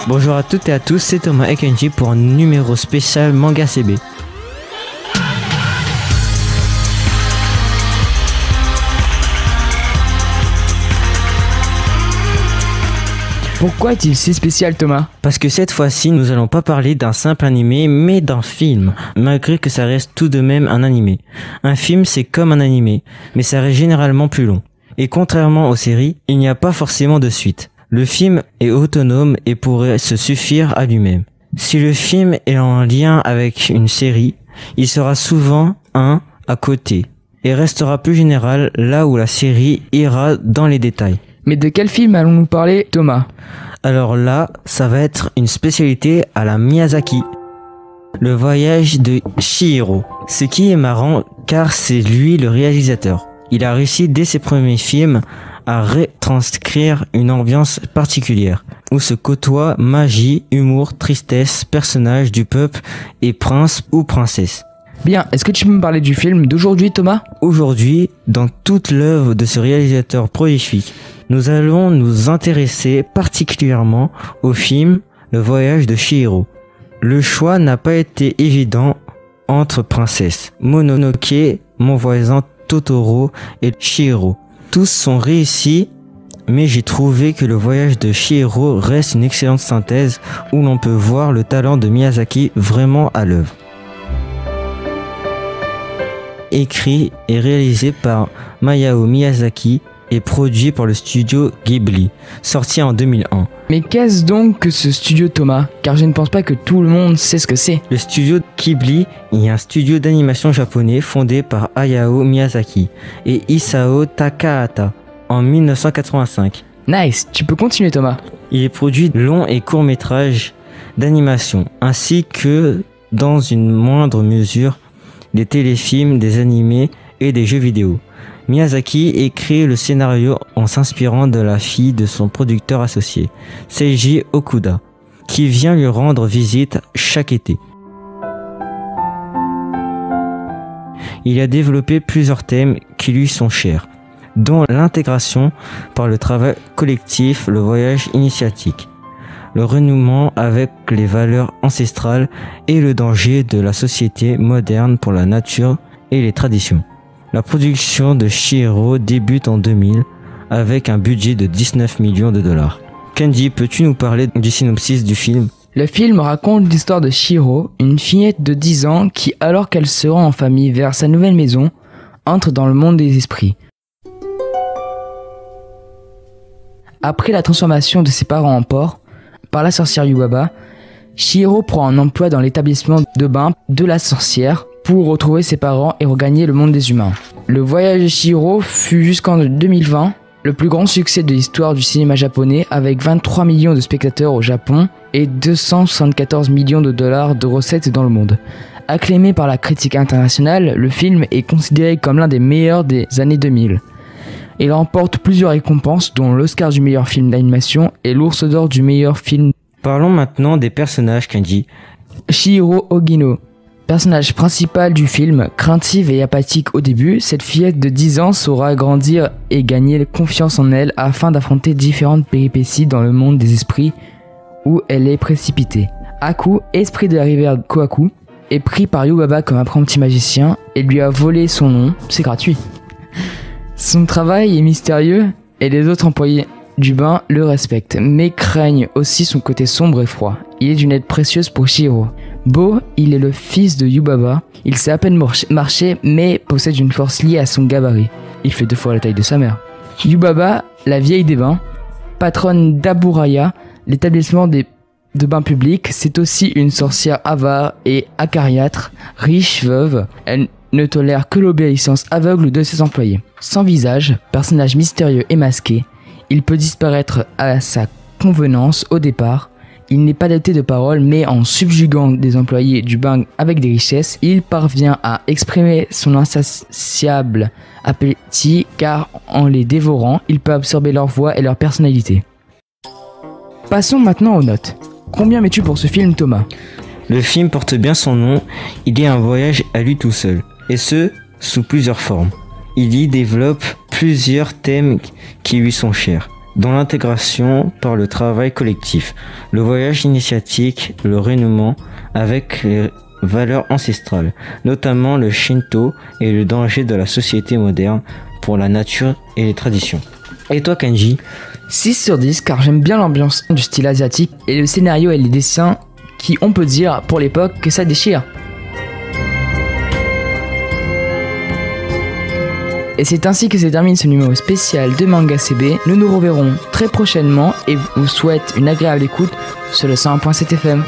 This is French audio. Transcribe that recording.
Bonjour à toutes et à tous, c'est Thomas et Kenji pour un numéro spécial Manga CB. Pourquoi est-il si spécial, Thomas ? Parce que cette fois-ci, nous allons pas parler d'un simple animé, mais d'un film, malgré que ça reste tout de même un animé. Un film, c'est comme un animé, mais ça reste généralement plus long. Et contrairement aux séries, il n'y a pas forcément de suite. Le film est autonome et pourrait se suffire à lui-même. Si le film est en lien avec une série, il sera souvent un à côté et restera plus général là où la série ira dans les détails. Mais de quel film allons-nous parler, Thomas ? Alors là, ça va être une spécialité à la Miyazaki. Le voyage de Chihiro. Ce qui est marrant car c'est lui le réalisateur. Il a réussi dès ses premiers films à retranscrire une ambiance particulière, où se côtoient magie, humour, tristesse, personnages du peuple et prince ou princesse. Bien, est-ce que tu peux me parler du film d'aujourd'hui, Thomas ? Aujourd'hui, dans toute l'œuvre de ce réalisateur prolifique, nous allons nous intéresser particulièrement au film Le voyage de Chihiro. Le choix n'a pas été évident entre Princesse, Mononoke, Mon voisin Totoro et Chihiro. Tous sont réussis, mais j'ai trouvé que le voyage de Chihiro reste une excellente synthèse où l'on peut voir le talent de Miyazaki vraiment à l'œuvre. Écrit et réalisé par Hayao Miyazaki et produit par le studio Ghibli, sorti en 2001. Mais qu'est-ce donc que ce studio, Thomas ? Car je ne pense pas que tout le monde sait ce que c'est. Le studio Ghibli est un studio d'animation japonais fondé par Hayao Miyazaki et Isao Takahata en 1985. Nice, tu peux continuer, Thomas. Il est produit longs et courts métrages d'animation, ainsi que, dans une moindre mesure, des téléfilms, des animés et des jeux vidéo. Miyazaki écrit le scénario en s'inspirant de la fille de son producteur associé, Seiji Okuda, qui vient lui rendre visite chaque été. Il a développé plusieurs thèmes qui lui sont chers, dont l'intégration par le travail collectif, le voyage initiatique, le renouement avec les valeurs ancestrales et le danger de la société moderne pour la nature et les traditions. La production de Chihiro débute en 2000 avec un budget de 19 millions de dollars. Kenji, peux-tu nous parler du synopsis du film ? Le film raconte l'histoire de Chihiro, une fillette de 10 ans qui, alors qu'elle se rend en famille vers sa nouvelle maison, entre dans le monde des esprits. Après la transformation de ses parents en porcs par la sorcière Yubaba, Chihiro prend un emploi dans l'établissement de bain de la sorcière pour retrouver ses parents et regagner le monde des humains. Le voyage de Chihiro fut jusqu'en 2020 le plus grand succès de l'histoire du cinéma japonais avec 23 millions de spectateurs au Japon et 274 millions de dollars de recettes dans le monde. Acclamé par la critique internationale, le film est considéré comme l'un des meilleurs des années 2000. Il remporte plusieurs récompenses dont l'Oscar du meilleur film d'animation et l'Ours d'or du meilleur film. Parlons maintenant des personnages, Kenji. Chihiro Ogino. Personnage principal du film, craintive et apathique au début, cette fillette de 10 ans saura grandir et gagner confiance en elle afin d'affronter différentes péripéties dans le monde des esprits où elle est précipitée. Aku, esprit de la rivière Kohaku, est pris par Yubaba comme apprenti magicien et lui a volé son nom, c'est gratuit. Son travail est mystérieux et les autres employés du bain le respectent, mais craignent aussi son côté sombre et froid. Il est d'une aide précieuse pour Chihiro. Bo, il est le fils de Yubaba. Il sait à peine marcher, mais possède une force liée à son gabarit. Il fait 2 fois la taille de sa mère. Yubaba, la vieille des bains, patronne d'Aburaya, l'établissement de bains publics, c'est aussi une sorcière avare et acariâtre, riche veuve. Elle ne tolère que l'obéissance aveugle de ses employés. Sans visage, personnage mystérieux et masqué, il peut disparaître à sa convenance au départ. Il n'est pas doté de parole, mais en subjuguant des employés du bain avec des richesses, il parvient à exprimer son insatiable appétit, car en les dévorant, il peut absorber leur voix et leur personnalité. Passons maintenant aux notes. Combien mets-tu pour ce film, Thomas ? Le film porte bien son nom, il est un voyage à lui tout seul, et ce, sous plusieurs formes. Il y développe plusieurs thèmes qui lui sont chers. dans l'intégration par le travail collectif, le voyage initiatique, le renouement avec les valeurs ancestrales, notamment le Shinto et le danger de la société moderne pour la nature et les traditions. Et toi Kenji? 6 sur 10 car j'aime bien l'ambiance du style asiatique et le scénario et les dessins qui, on peut dire, pour l'époque, que ça déchire. Et c'est ainsi que se termine ce numéro spécial de Manga CB. Nous nous reverrons très prochainement et vous souhaite une agréable écoute sur le 101.7 FM.